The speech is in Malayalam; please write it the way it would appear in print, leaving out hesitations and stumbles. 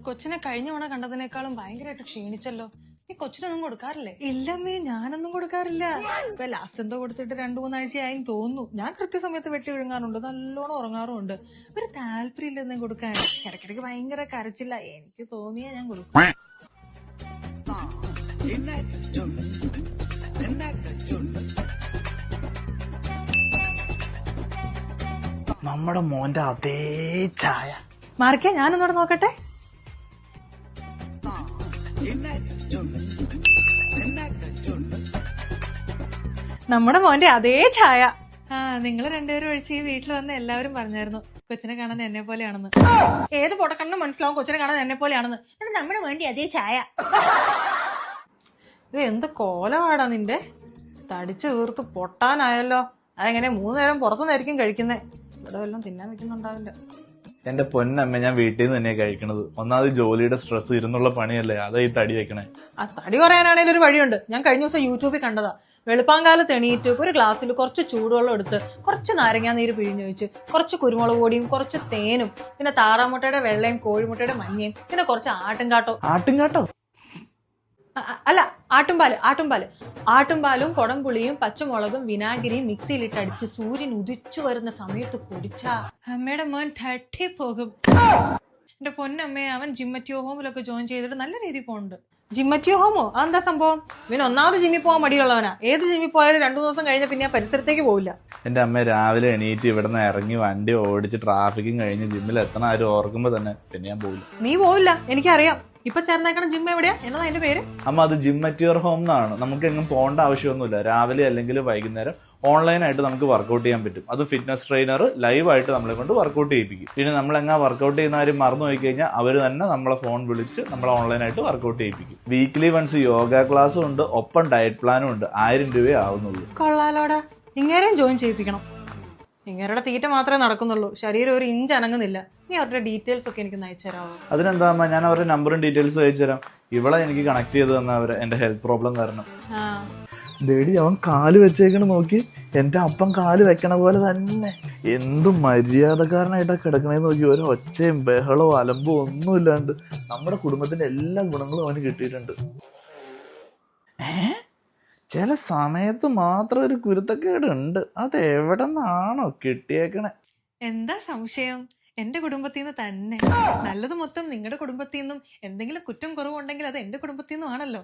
കൊച്ചിനെ കഴിഞ്ഞ തവണ കണ്ടതിനേക്കാളും ഭയങ്കരമായിട്ട് ക്ഷീണിച്ചല്ലോ. നീ കൊച്ചിനൊന്നും കൊടുക്കാറില്ലേ? ഇല്ലമ്മേ, ഞാനൊന്നും കൊടുക്കാറില്ല. ഇപ്പൊ ലാസ്റ്റ് എന്തോ കൊടുത്തിട്ട് 2-3 ആഴ്ചയായി തോന്നുന്നു. ഞാൻ കൃത്യസമയത്ത് വെട്ടി വിഴുങ്ങാറുണ്ട്, നല്ലോണം ഉറങ്ങാറുമുണ്ട്. ഒരു താല്പര്യം ഇല്ലെന്നേ കൊടുക്കാൻ. ഇടയ്ക്കിടയ്ക്ക് ഭയങ്കര കരച്ചില്ല, എനിക്ക് തോന്നിയാ ഞാൻ കൊടുക്കും. നമ്മുടെ മോന്റെ അതേ ചായ. മാർക്കിയ, ഞാനൊന്നോടെ നോക്കട്ടെ. നമ്മുടെ മോന്റെ അതേ ചായ. നിങ്ങൾ രണ്ടുപേരും ഒഴിച്ച് ഈ വീട്ടിൽ വന്ന് എല്ലാവരും പറഞ്ഞായിരുന്നു കൊച്ചിനെ കാണാൻ എന്നെ പോലെയാണെന്ന്. ഏത് പൊട്ടക്കണ്ണും മനസ്സിലാവും കൊച്ചിനെ കാണാൻ എന്നെ പോലെയാണെന്ന്. എന്നിട്ട് നമ്മുടെ മോന്റെ അതേ ചായ. ഇത് എന്ത് കോലമാടാ നിന്റെ? തടിച്ചു തീർത്ത് പൊട്ടാനായല്ലോ. അതെങ്ങനെ 3 നേരം പുറത്തുനിന്നായിരിക്കും കഴിക്കുന്നേ. ഇവിടെ വല്ലതും തിന്നാൻ വെക്കുന്നുണ്ടാവില്ല. എന്റെ പൊന്നമ്മ, ഞാൻ വീട്ടിൽ നിന്ന് തന്നെയാ കഴിക്കണത്. ഒന്നാമത് ജോലിയുടെ സ്ട്രെസ്, ഇരുന്നുള്ള പണിയല്ലേ, അതാ ഈ തടി വെക്കണേ. ആ തടി കുറയാനാണെങ്കിൽ ഒരു വഴിയുണ്ട്. ഞാൻ കഴിഞ്ഞ ദിവസം യൂട്യൂബിൽ കണ്ടതാ. വെളുപ്പാങ്കാലത്ത് എണീറ്റ് ഒരു ഗ്ലാസ്സിൽ കുറച്ച് ചൂടുവെള്ളം എടുത്ത് കുറച്ച് നാരങ്ങാ നീര് പിഴിഞ്ഞൊഴിച്ച് കുറച്ച് കുരുമുളക് പൊടിയും കുറച്ച് തേനും പിന്നെ താറാമുട്ടയുടെ വെള്ളയും കോഴിമുട്ടയുടെ മഞ്ഞയും പിന്നെ കുറച്ച് ആട്ടുംകാട്ടോ അല്ല ആട്ടുംപാലും കൊടംപുളിയും പച്ചമുളകും വിനാഗിരിയും മിക്സിയിലിട്ട് അടിച്ച് സൂര്യൻ ഉദിച്ചു വരുന്ന സമയത്ത് കുടിച്ചാ അമ്മയുടെ മോൻ തട്ടിപ്പോകും. എന്റെ പൊന്നമ്മേ, അവൻ ജിമ്മറ്റിയോ ഹോമിലൊക്കെ ജോയിൻ ചെയ്തിട്ട് നല്ല രീതിയിൽ പോകുന്നുണ്ട്. ജിമ്മറ്റിയോ ഹോമോ? അതെന്താ സംഭവം? ഇവൻ ഒന്നാമത് ജിമ്മിൽ പോകാൻ മടിയുള്ളവനാ. ഏത് ജിമ്മിൽ പോയാലും 2 ദിവസം കഴിഞ്ഞ പിന്നെ പരിസരത്തേക്ക് പോവില്ല. എന്റെ അമ്മ രാവിലെ എണീറ്റ് ഇവിടുന്ന് ഇറങ്ങി വണ്ടി ഓടിച്ച് ട്രാഫിക്കും കഴിഞ്ഞ് ജിമ്മിൽ എത്തണ ആരും ഓർക്കുമ്പോ തന്നെ പിന്നെ ഞാൻ പോവില്ല. നീ പോവില്ല, എനിക്കറിയാം. ഇപ്പൊ ചേർന്നേക്കണ ജിം എവിടെയാ? എന്നതാ അതിന്റെ പേര്? അമ്മ, അത് ജിം അറ്റ് യുവർ ഹോം എന്നാണ്. നമുക്ക് എങ്ങും പോകേണ്ട ആവശ്യമൊന്നുമില്ല. രാവിലെ അല്ലെങ്കിൽ വൈകുന്നേരം ഓൺലൈനായിട്ട് നമുക്ക് വർക്കൗട്ട് ചെയ്യാൻ പറ്റും. അത് ഫിറ്റ്നസ് ട്രെയിനർ ലൈവായിട്ട് നമ്മളെ കൊണ്ട് വർക്കൗട്ട് ചെയ്യിപ്പിക്കും. പിന്നെ നമ്മൾ എങ്ങനെ വർക്കൗട്ട് ചെയ്യുന്ന കാര്യം മറന്നു പോയി കഴിഞ്ഞാൽ അവർ തന്നെ നമ്മളെ ഫോൺ വിളിച്ച് നമ്മളെ ഓൺലൈനായിട്ട് വർക്കൗട്ട് ചെയ്യിപ്പിക്കും. വീക്ക്ലി വൺസ് യോഗ ക്ലാസ്സും ഉണ്ട്, ഒപ്പം ഡയറ്റ് പ്ലാനും ഉണ്ട്. 1000 രൂപയെ ആവുന്നുള്ളൂ. കൊള്ളാലോടാ, ഇങ്ങനെയും ജോയിൻ ചെയ്യിപ്പിക്കണം. ഇങ്ങനെയുടെ തീറ്റ മാത്രമേ നടക്കുന്നുള്ളൂ, ശരീരം ഒരു ഇഞ്ച് അനങ്ങുന്നില്ല. നീ അവരുടെ ഡീറ്റെയിൽസ് ഒക്കെ എനിക്ക് അയച്ചു തരാമോ? അതിനെന്താ അമ്മ, ഞാൻ അവരുടെ നമ്പറും ഡീറ്റെയിൽസും അയച്ചു തരാം. ഇവളെ എനിക്ക് കണക്ട് ചെയ്ത് തന്ന അവരെ എന്റെ ഹെൽത്ത് പ്രോബ്ലം കാരണം. ലേഡി, അവൻ കാല് വെച്ചേക്കണ നോക്കി. എന്റെ അപ്പം കാല് വെക്കണ പോലെ തന്നെ. എന്ത് മര്യാദക്കാരനായിട്ടാ കിടക്കണേന്ന് നോക്കി. ഒരു ഒച്ചയും ബഹളവും അലമ്പും ഒന്നുമില്ലാണ്ട് നമ്മുടെ കുടുംബത്തിന്റെ എല്ലാ ഗുണങ്ങളും അവന് കിട്ടിയിട്ടുണ്ട്. ചില സമയത്ത് മാത്രം ഒരു കുരുത്തക്കേട് ഉണ്ട്. അത് എവിടെ നിന്നാണോ കിട്ടിയേക്കണേ? എന്താ സംശയം? എന്റെ കുടുംബത്തിൽ നിന്ന് തന്നെ. നല്ലത് മൊത്തം നിങ്ങളുടെ കുടുംബത്തിൽ നിന്നും, എന്തെങ്കിലും കുറ്റം കുറവുണ്ടെങ്കിൽ അത് എന്റെ കുടുംബത്തിൽ നിന്നും ആണല്ലോ.